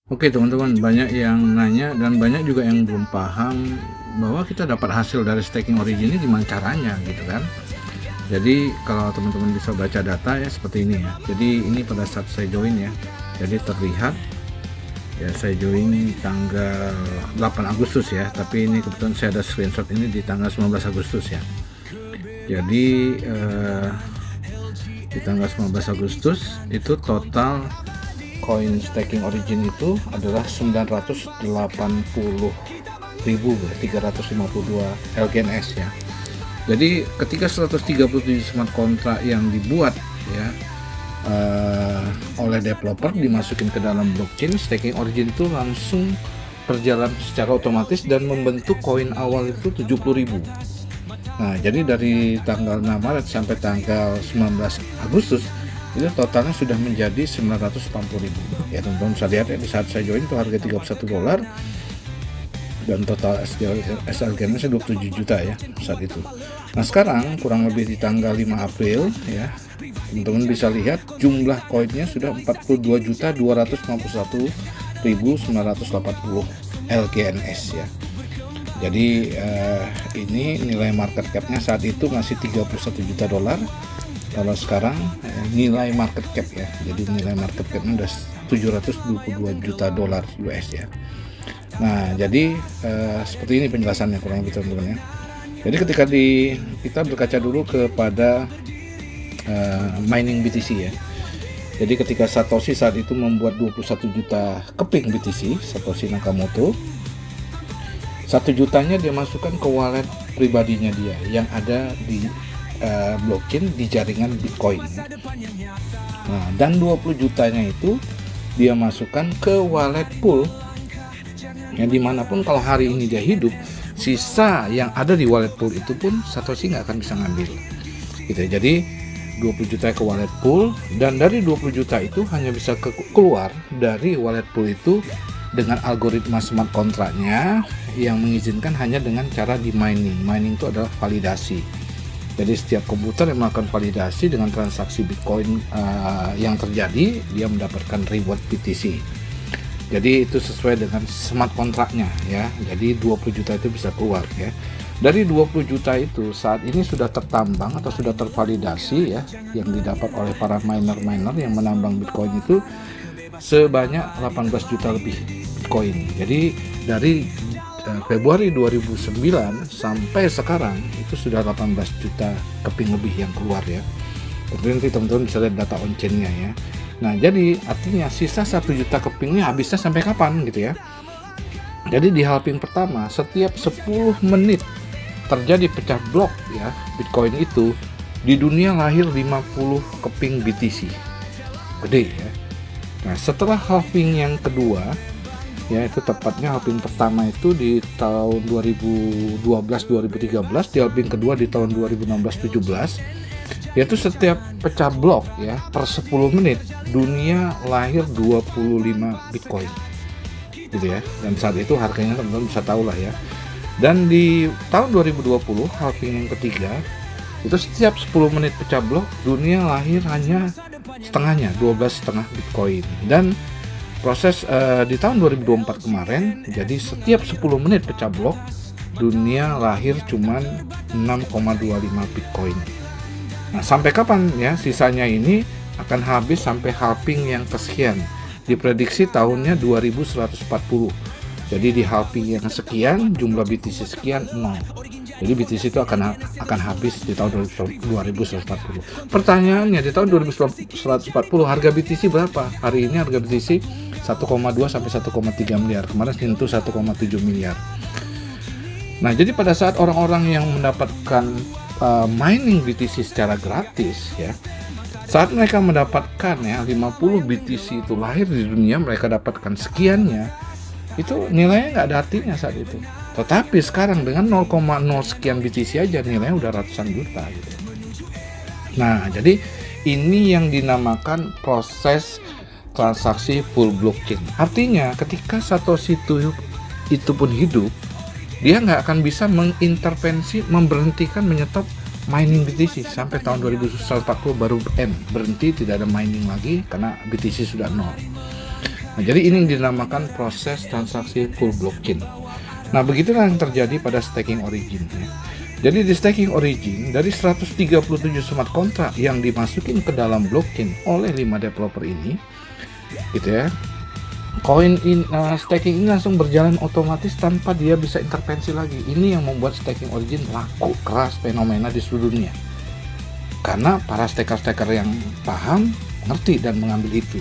Oke teman-teman, banyak yang nanya dan banyak juga yang belum paham bahwa kita dapat hasil dari staking origin ini gimana caranya gitu kan. Jadi kalau teman-teman bisa baca data ya seperti ini ya. Jadi ini pada saat saya join ya. Jadi terlihat ya saya join tanggal 8 Agustus ya. Tapi ini kebetulan saya ada screenshot ini di tanggal 19 Agustus ya. Jadi di tanggal 19 Agustus itu total koin staking origin itu adalah 980.352 LGNS ya. Jadi ketika 137 smart contract yang dibuat ya oleh developer dimasukin ke dalam blockchain, staking origin itu langsung berjalan secara otomatis dan membentuk koin awal itu 70.000. Nah, jadi dari tanggal 6 Maret sampai tanggal 19 Agustus itu totalnya sudah menjadi 980.000 ya teman-teman. Bisa lihat ya, di saat saya join itu harga $31 dan total SLG-nya 27 juta ya saat itu. Nah sekarang kurang lebih di tanggal 5 April ya, teman-teman bisa lihat jumlah koinnya sudah 42.251.980 LGNS ya. Jadi ini nilai market cap-nya saat itu masih $31 juta. Kalau sekarang nilai market cap ya, jadi nilai market cap-nya udah $722 juta US ya. Nah jadi seperti ini penjelasannya kurang lebih teman-teman ya. Jadi ketika kita berkaca dulu kepada mining BTC ya. Jadi ketika Satoshi saat itu membuat 21 juta keping BTC, Satoshi Nakamoto, 1 jutanya dia masukkan ke wallet pribadinya dia yang ada di blockchain di jaringan Bitcoin. Nah, dan 20 jutanya itu dia masukkan ke wallet pool yang dimanapun kalau hari ini dia hidup, sisa yang ada di wallet pool itu pun Satoshi nggak akan bisa ngambil gitu ya. Jadi 20 juta ke wallet pool, dan dari 20 juta itu hanya bisa keluar dari wallet pool itu dengan algoritma smart kontraknya yang mengizinkan hanya dengan cara di mining. Mining itu adalah validasi. Jadi setiap komputer yang melakukan validasi dengan transaksi Bitcoin yang terjadi, dia mendapatkan reward BTC. Jadi itu sesuai dengan smart kontraknya ya. Jadi 20 juta itu bisa keluar ya. Dari 20 juta itu saat ini sudah tertambang atau sudah tervalidasi ya, yang didapat oleh para miner yang menambang Bitcoin itu sebanyak 18 juta lebih Bitcoin. Jadi dari Februari 2009 sampai sekarang itu sudah 18 juta keping lebih yang keluar ya. Tentunya nanti teman-teman bisa lihat data on-chain-nya ya. Nah jadi artinya sisa 1 juta kepingnya habisnya sampai kapan gitu ya. Jadi di halving pertama setiap 10 menit terjadi pecah blok ya Bitcoin itu, di dunia lahir 50 keping BTC. Gede ya. Nah setelah halving yang kedua ya, itu tepatnya halving pertama itu di tahun 2012-2013, di halving kedua di tahun 2016-17, yaitu setiap pecah blok ya per 10 menit dunia lahir 25 Bitcoin gitu ya. Dan saat itu harganya teman-teman bisa tahu lah ya. Dan di tahun 2020 halving yang ketiga itu setiap 10 menit pecah blok dunia lahir hanya setengahnya, 12,5 Bitcoin. Dan proses di tahun 2024 kemarin, jadi setiap 10 menit pecah blok dunia lahir cuman 6,25 Bitcoin. Nah sampai kapan ya sisanya ini akan habis sampai halving yang kesekian, diprediksi tahunnya 2140. Jadi di halving yang sekian jumlah BTC sekian 0. Jadi BTC itu akan habis di tahun 2140. Pertanyaannya di tahun 2140 harga BTC berapa? Hari ini harga BTC 1,2 sampai 1,3 miliar. Kemarin sentuh 1,7 miliar. Nah, jadi pada saat orang-orang yang mendapatkan mining BTC secara gratis ya, saat mereka mendapatkan ya 50 BTC itu lahir di dunia, mereka dapatkan sekiannya, itu nilainya nggak ada artinya saat itu. Tetapi sekarang dengan 0,0 sekian BTC aja nilainya udah ratusan juta gitu. Nah, jadi ini yang dinamakan proses transaksi full blockchain. Artinya ketika Satoshi itu pun hidup, dia nggak akan bisa mengintervensi, memberhentikan, menyetop mining BTC sampai tahun 2140 baru berhenti, tidak ada mining lagi karena BTC sudah nol. Nah, jadi ini yang dinamakan proses transaksi full blockchain. Nah, begitulah yang terjadi pada staking origin ya. Jadi di staking origin, dari 137 smart contract yang dimasukin ke dalam blockchain oleh 5 developer ini, gitu ya, staking ini langsung berjalan otomatis tanpa dia bisa intervensi lagi. Ini yang membuat staking origin laku keras, fenomena di seluruh dunia. Karena para staker-staker yang paham, ngerti dan mengambil itu.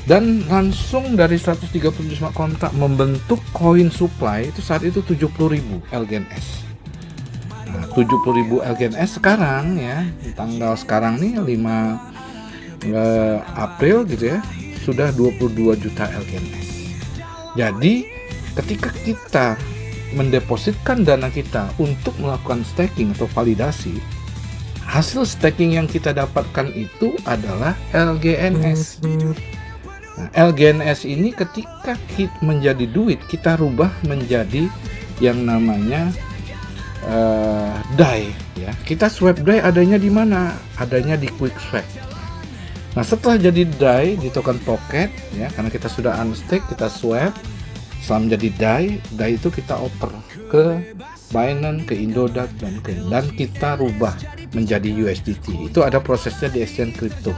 Dan langsung dari 137 smart contract membentuk coin supply itu saat itu 70.000 LGNS. 70.000 LGNS sekarang ya, tanggal sekarang nih 5 April gitu ya, sudah 22 juta LGNS. Jadi ketika kita mendepositkan dana kita untuk melakukan staking atau validasi, hasil staking yang kita dapatkan itu adalah LGNS. Nah, LGNS ini ketika menjadi duit, kita rubah menjadi yang namanya DAI ya. Kita swap DAI adanya di mana? Adanya di QuickSwap. Nah, setelah jadi DAI di token Pocket ya, karena kita sudah unstake, kita swap setelah menjadi DAI itu kita oper ke Binance, ke Indodax dan kita rubah menjadi USDT. Itu ada prosesnya di exchange crypto.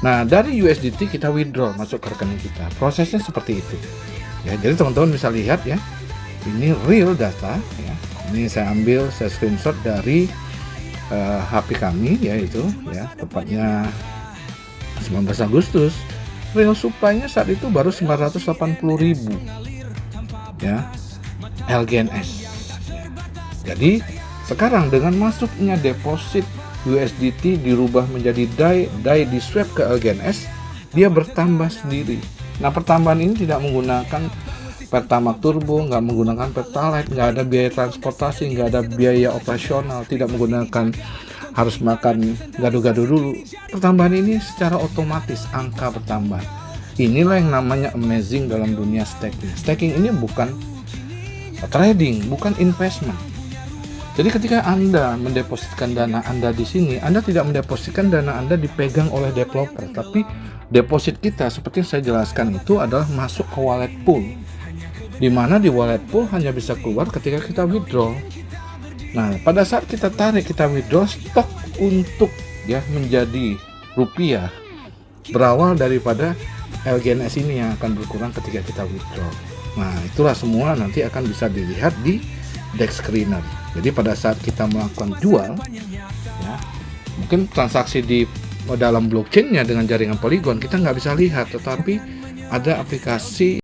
Nah, dari USDT kita withdraw masuk ke rekening kita. Prosesnya seperti itu. Ya, jadi teman-teman bisa lihat ya. Ini real data ya. Ini saya ambil, saya screenshot dari HP kami yaitu ya, tepatnya 19 Agustus. Real supply-nya saat itu baru 980.000 ya LGNS. Jadi sekarang dengan masuknya deposit USDT dirubah menjadi DAI di swap ke LGNS, dia bertambah sendiri. Nah, pertambahan ini tidak menggunakan Pertamax Turbo, nggak menggunakan Pertalite, nggak ada biaya transportasi, nggak ada biaya operasional, tidak menggunakan harus makan gado-gado dulu. Pertambahan ini secara otomatis angka bertambah. Inilah yang namanya amazing dalam dunia staking. Staking ini bukan trading, bukan investment. Jadi ketika Anda mendepositkan dana Anda di sini, Anda tidak mendepositkan dana Anda dipegang oleh developer, tapi deposit kita seperti yang saya jelaskan itu adalah masuk ke wallet pool, di mana di wallet pool hanya bisa keluar ketika kita withdraw. Nah, pada saat kita tarik, kita withdraw, stok untuk ya menjadi rupiah berawal daripada LGNS ini yang akan berkurang ketika kita withdraw. Nah, itulah semua nanti akan bisa dilihat di DEX Screener. Jadi pada saat kita melakukan jual, ya, mungkin transaksi di dalam blockchainnya dengan jaringan Polygon kita nggak bisa lihat, tetapi ada aplikasi